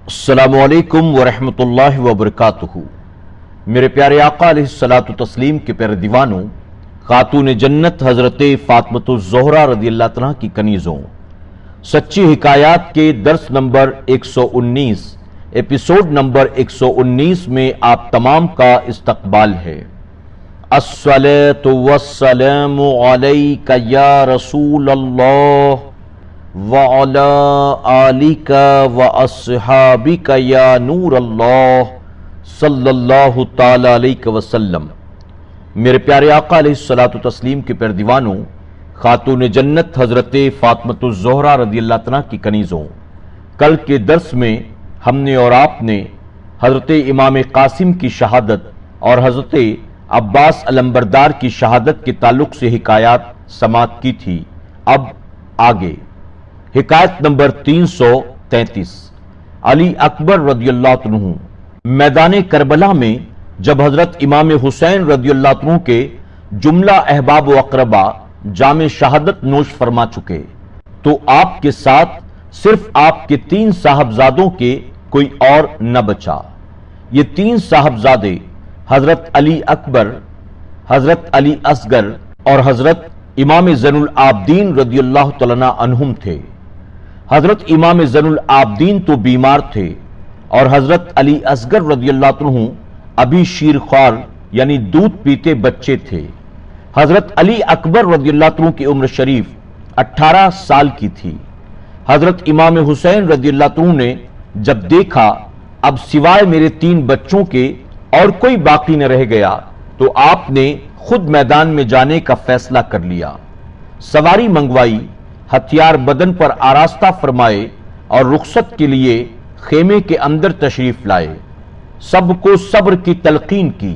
अस्सलामुअलैकुम वरहमतुल्लाहि वबरकातुहू। मेरे प्यारे आका अलैहिस्सलातु तस्लीम के प्यारे दीवानों, खातून जन्नत हजरत फातिमतुज़ ज़ोहरा रज़ियल्लाहु तआला की कनीज़ों, सच्ची हिकायात के दर्स नंबर 119 एपिसोड नंबर 119 में आप तमाम का इस्तकबाल है। अस्सलातु वस्सलामु अलैका या रसूल अल्लाह व अला आलिका व अस्हाबिका या नूर अल्लाह सल्लल्लाहु ताला अलैहि वसल्लम। मेरे प्यारे आका अलैहिस्सलातु तस्लीम के प्यारे दीवानों, खातून जन्नत हजरत फातिमतुज़ ज़ोहरा रज़ियल्लाहु तआला की कनीज़ों, कल के दर्स में हमने और आपने हजरत इमाम कासिम की शहादत और हजरत अब्बास अलंबरदार की शहादत के ताल्लुक से हिकायत समाअत की थी। अब आगे हिकायत नंबर 333। अली अकबर रदियल्लाहु अन्हु मैदान करबला में जब हजरत इमाम हुसैन रदियल्लाहु अन्हु के जुमला अहबाब व अकरबा जामे शहादत नोश फरमा चुके, तो आपके साथ सिर्फ आपके 3 साहबजादों के कोई और न बचा। ये 3 साहबजादे हजरत अली अकबर, हजरत अली असगर और हजरत इमाम ज़ैनुल आबदीन रदियल्लाहु तआला अन्हुम थे। हजरत इमाम ज़ैनुल आबदीन तो बीमार थे और हजरत अली असगर रदियल्लाहु अन्हु अभी शीरख्वार यानी दूध पीते बच्चे थे। हजरत अली अकबर रदियल्लाहु अन्हु की उम्र शरीफ 18 साल की थी। हजरत इमाम हुसैन रदियल्लाहु अन्हु ने जब देखा अब सिवाय मेरे 3 बच्चों के और कोई बाकी न रह गया, तो आपने खुद मैदान में जाने का फैसला कर लिया। सवारी मंगवाई, हथियार बदन पर आरास्ता फरमाए और रुखसत के लिए खेमे के अंदर तशरीफ लाए। सबको सब्र की तलकीन की।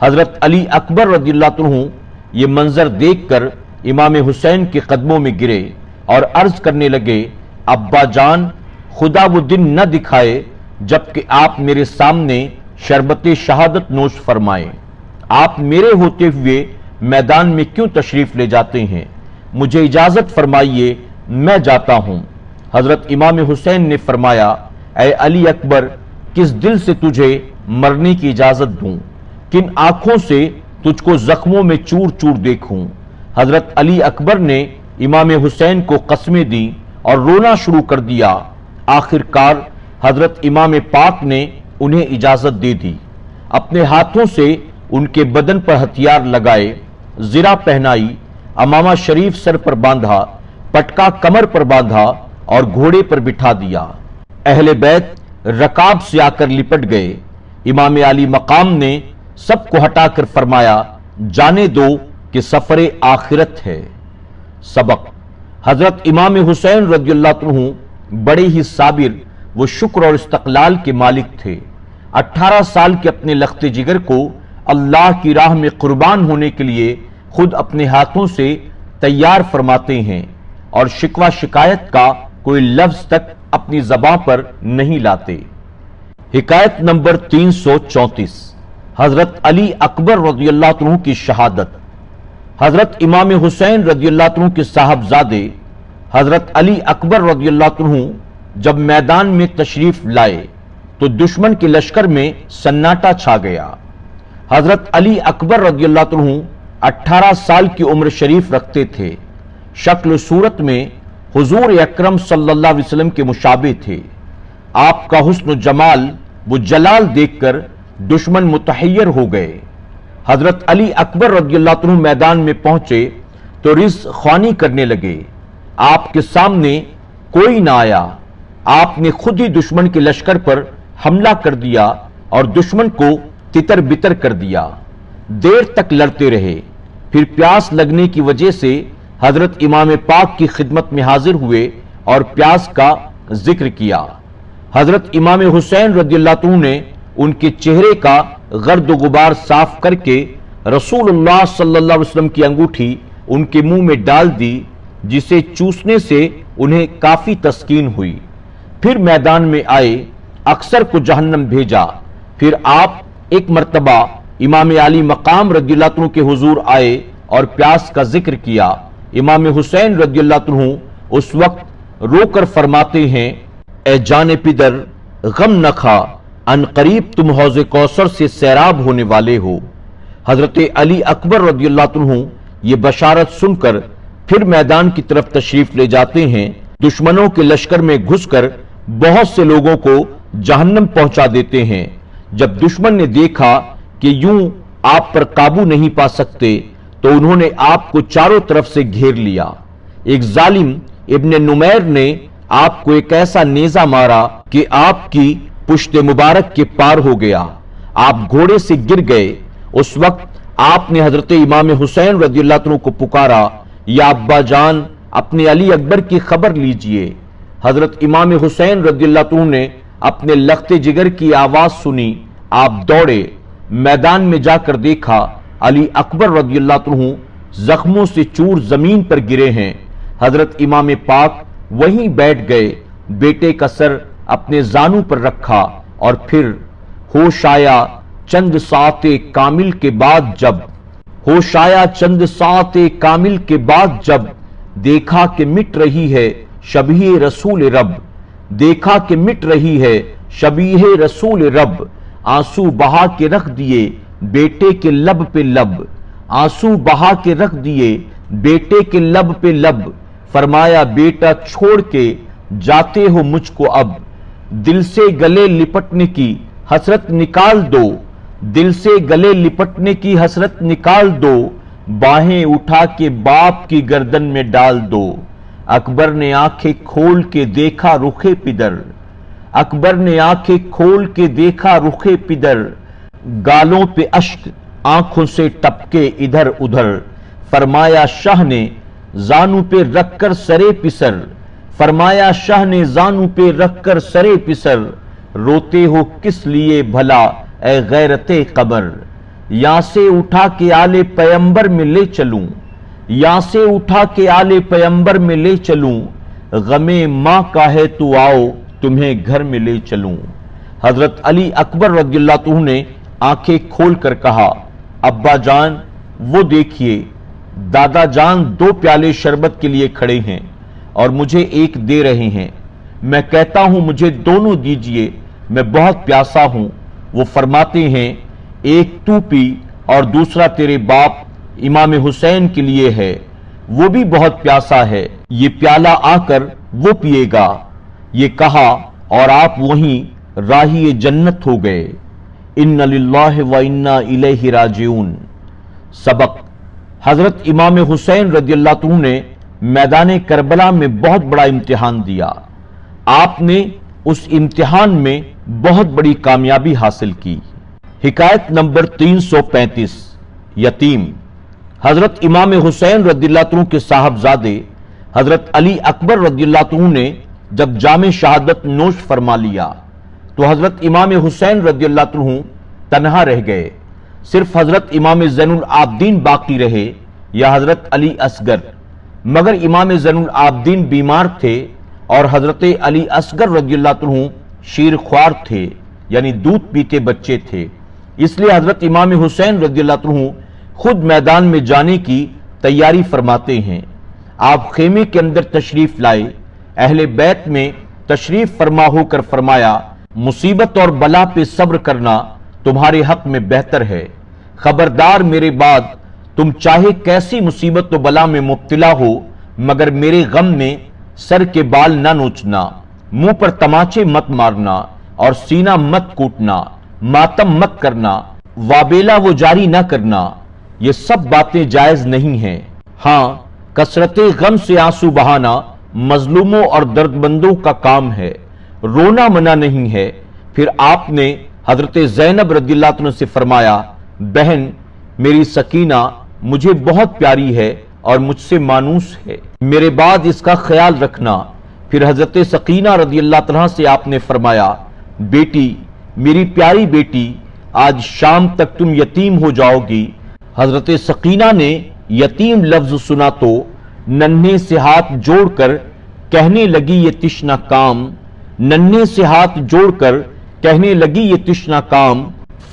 हजरत अली अकबर रज़ियल्लाहु अन्हु ये मंजर देखकर इमाम हुसैन के कदमों में गिरे और अर्ज करने लगे, अब्बा जान, खुदा वो दिन न दिखाए जबकि आप मेरे सामने शरबत शहादत नोश फरमाएं। आप मेरे होते हुए मैदान में क्यों तशरीफ ले जाते हैं? मुझे इजाजत फरमाइए, मैं जाता हूं। हजरत इमाम हुसैन ने फरमाया, ऐ अली अकबर, किस दिल से तुझे मरने की इजाजत दूं? किन आंखों से तुझको जख्मों में चूर चूर देखूं? हजरत अली अकबर ने इमाम हुसैन को कस्में दी और रोना शुरू कर दिया। आखिरकार हजरत इमाम पाक ने उन्हें इजाजत दे दी। अपने हाथों से उनके बदन पर हथियार लगाए, जिरा पहनाई, अमामा शरीफ सर पर बांधा, पटका कमर पर बांधा और घोड़े पर बिठा दिया। अहले बैत रकाब से आकर लिपट गए। इमाम आली मकाम ने सबको हटाकर फरमाया, जाने दो कि सफरे आखिरत है। सबक। हजरत इमाम हुसैन रज़ियल्लाहु अन्हु बड़े ही साबिर वो शुक्र और इस्तक़लाल के मालिक थे। 18 साल के अपने लख्ते जिगर को अल्लाह की राह में कुर्बान होने के लिए खुद अपने हाथों से तैयार फरमाते हैं और शिकवा शिकायत का कोई लफ्ज तक अपनी ज़बां पर नहीं लाते। हिकायत नंबर 334। हजरत अली अकबर रज़ियल्लाहु अन्हु की शहादत। हजरत इमाम हुसैन रज़ियल्लाहु अन्हु के साहबजादे हजरत अली अकबर रज़ियल्लाहु अन्हु जब मैदान में तशरीफ लाए तो दुश्मन के लश्कर में सन्नाटा छा गया। हजरत अली अकबर रज़ियल्लाहु अन्हु 18 साल की उम्र शरीफ रखते थे। शक्ल सूरत में हुजूर अकरम सल्लल्लाहु अलैहि वसल्लम के मुशाबे थे। आपका हुस्न जमाल वो जलाल देखकर दुश्मन मुतहय्यर हो गए। हजरत अली अकबर रज़ियल्लाहु अन्हु मैदान में पहुंचे तो रिज़्क़ ख्वानी करने लगे। आपके सामने कोई ना आया। आपने खुद ही दुश्मन के लश्कर पर हमला कर दिया और दुश्मन को तितर बितर कर दिया। देर तक लड़ते रहे, फिर प्यास लगने की वजह से हजरत इमाम पाक की खिदमत में हाजिर हुए और प्यास का जिक्र किया। हजरत इमाम हुसैन रज़ियल्लाहु अन्हु ने उनके चेहरे का गर्द गुबार साफ करके रसूलुल्लाह सल्लल्लाहु अलैहि वसल्लम की अंगूठी उनके मुंह में डाल दी, जिसे चूसने से उन्हें काफी तस्कीन हुई। फिर मैदान में आए, अक्सर को जहन्नम भेजा। फिर आप एक मर्तबा इमाम आली मकाम रज़ियल्लाहु अन्हु के हुजूर आए और प्यास का जिक्र किया। इमाम हुसैन रज़ियल्लाहु अन्हु उस वक्त रोकर फरमाते हैं, ए जाने पिदर, गम न खा, अन करीब तुम हौज़े कौसर से सैराब होने वाले हो। हजरत अली अकबर रज़ियल्लाहु अन्हु ये बशारत सुनकर फिर मैदान की तरफ तशरीफ ले जाते हैं। दुश्मनों के लश्कर में घुसकर बहुत से लोगों को जहन्नम पहुंचा देते हैं। जब दुश्मन ने देखा कि यूं आप पर काबू नहीं पा सकते तो उन्होंने आपको चारों तरफ से घेर लिया। एक जालिम इब्ने नुमैर ने आपको एक ऐसा नेजा मारा कि आपकी पुश्ते मुबारक के पार हो गया, आप घोड़े से गिर गए। उस वक्त आपने हजरत इमाम हुसैन रज़ियल्लाहु अन्हु को पुकारा, या अब्बा जान अपने अली अकबर की खबर लीजिए। हजरत इमाम हुसैन रज़ियल्लाहु अन्हु ने अपने लख्ते जिगर की आवाज सुनी, आप दौड़े। मैदान में जाकर देखा अली अकबर रज़ियल्लाहु अन्हु जख्मों से चूर जमीन पर गिरे हैं। हजरत इमाम पाक वहीं बैठ गए, बेटे का सर अपने जानू पर रखा और फिर होश आया चंद साते कामिल के बाद जब देखा कि मिट रही है शबीह रसूल रब, देखा कि मिट रही है शबीह रसूल रब। आंसू बहा के रख दिए बेटे के लब पे लब, आंसू बहा के रख दिए बेटे के लब पे लब। फरमाया बेटा छोड़ के जाते हो मुझको अब, दिल से गले लिपटने की हसरत निकाल दो, दिल से गले लिपटने की हसरत निकाल दो। बाहें उठा के बाप की गर्दन में डाल दो। अकबर ने आंखें खोल के देखा रुखे पिदर, अकबर ने आंखें खोल के देखा रुखे पिदर। गालों पे अश्क आंखों से टपके इधर उधर। फरमाया शाह ने जानू पे रखकर सरे पिसर, फरमाया शाह ने जानू पे रखकर सरे पिसर। रोते हो किस लिए भला ए गैरते कबर, यहां से उठा के आले पैगंबर में ले चलूं, यहां से उठा के आले पैगंबर में ले चलूं। गमे मां का है तू आओ तुम्हें घर में ले चलूं। हजरत अली अकबर रज़ियल्लाहु अन्हु ने आंखें खोलकर कहा, अब्बा जान वो देखिए दादा जान 2 प्याले शरबत के लिए खड़े हैं और मुझे एक दे रहे हैं। मैं कहता हूं मुझे दोनों दीजिए, मैं बहुत प्यासा हूं। वो फरमाते हैं एक तू पी और दूसरा तेरे बाप इमाम हुसैन के लिए है, वो भी बहुत प्यासा है, ये प्याला आकर वो पिएगा। ये कहा और आप वहीं राही जन्नत हो गए। इन्ना लिल्लाहि व इन्ना इलैहि राजिऊन। सबक, हजरत इमाम हुसैन रज़ियल्लाहु अन्हु ने मैदान करबला में बहुत बड़ा इम्तिहान दिया। आपने उस इम्तिहान में बहुत बड़ी कामयाबी हासिल की। हिकायत नंबर 335, यतीम। हजरत इमाम हुसैन रज़ियल्लाहु अन्हु के साहबजादे हजरत अली अकबर रज़ियल्लाहु अन्हु ने जब जामे शहादत नोश फरमा लिया तो हजरत इमाम हुसैन रज़ियल्लाहु अन्हु तन्हा रह गए। सिर्फ हजरत इमाम ज़ैनुल आबदीन बाकी रहे या हजरत अली असगर। मगर इमाम ज़ैनुल आबदीन बीमार थे और हजरत अली असगर रज़ियल्लाहु अन्हु शीर ख्वार थे, यानी दूध पीते बच्चे थे। इसलिए हजरत इमाम हुसैन रज़ियल्लाहु अन्हु खुद मैदान में जाने की तैयारी फरमाते हैं। आप खेमे के अंदर तशरीफ लाए, अहले बैत में तशरीफ फरमा होकर फरमाया, मुसीबत और बला पे सब्र करना तुम्हारे हक में बेहतर है। खबरदार मेरे बाद तुम चाहे कैसी मुसीबत तो बला में मुब्तला हो, मगर मेरे गम में सर के बाल न नोचना, मुंह पर तमाचे मत मारना और सीना मत कूटना, मातम मत करना, वाबेला वो जारी न करना। ये सब बातें जायज नहीं हैं। हाँ, कसरते गम से आंसू बहाना मजलूमों और दर्दमंदों का काम है, रोना मना नहीं है। फिर आपने हजरत ज़ैनब रज़ियल्लाहु अन्हा से फरमाया, बहन मेरी सकीना मुझे बहुत प्यारी है और मुझसे मानूस है, मेरे बाद इसका ख्याल रखना। फिर हजरत सकीना रज़ियल्लाहु अन्हा से आपने फरमाया, बेटी मेरी प्यारी बेटी, आज शाम तक तुम यतीम हो जाओगी। हजरत सकीना ने यतीम लफ्ज सुना तो नन्हे से हाथ जोड़कर कहने लगी ये तिश्ना काम, नन्हे से हाथ जोड़कर कहने लगी ये तिश्ना काम।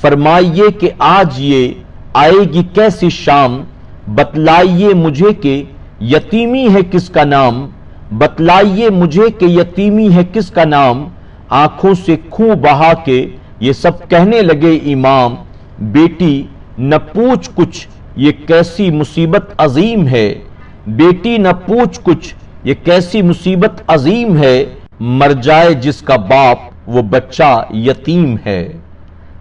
फरमाइए कि आज ये आएगी कैसी शाम, बतलाइए मुझे कि यतीमी है किसका नाम, बतलाइए मुझे कि यतीमी है किसका नाम। آنکھوں سے خون بہا کے یہ سب کہنے لگے امام، بیٹی نہ پوچھ کچھ یہ کیسی مصیبت عظیم ہے، بیٹی نہ پوچھ کچھ یہ کیسی مصیبت عظیم ہے، مر جائے جس کا باپ وہ بچہ یتیم ہے۔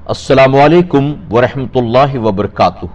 السلام علیکم ورحمۃ اللہ وبرکاتہ۔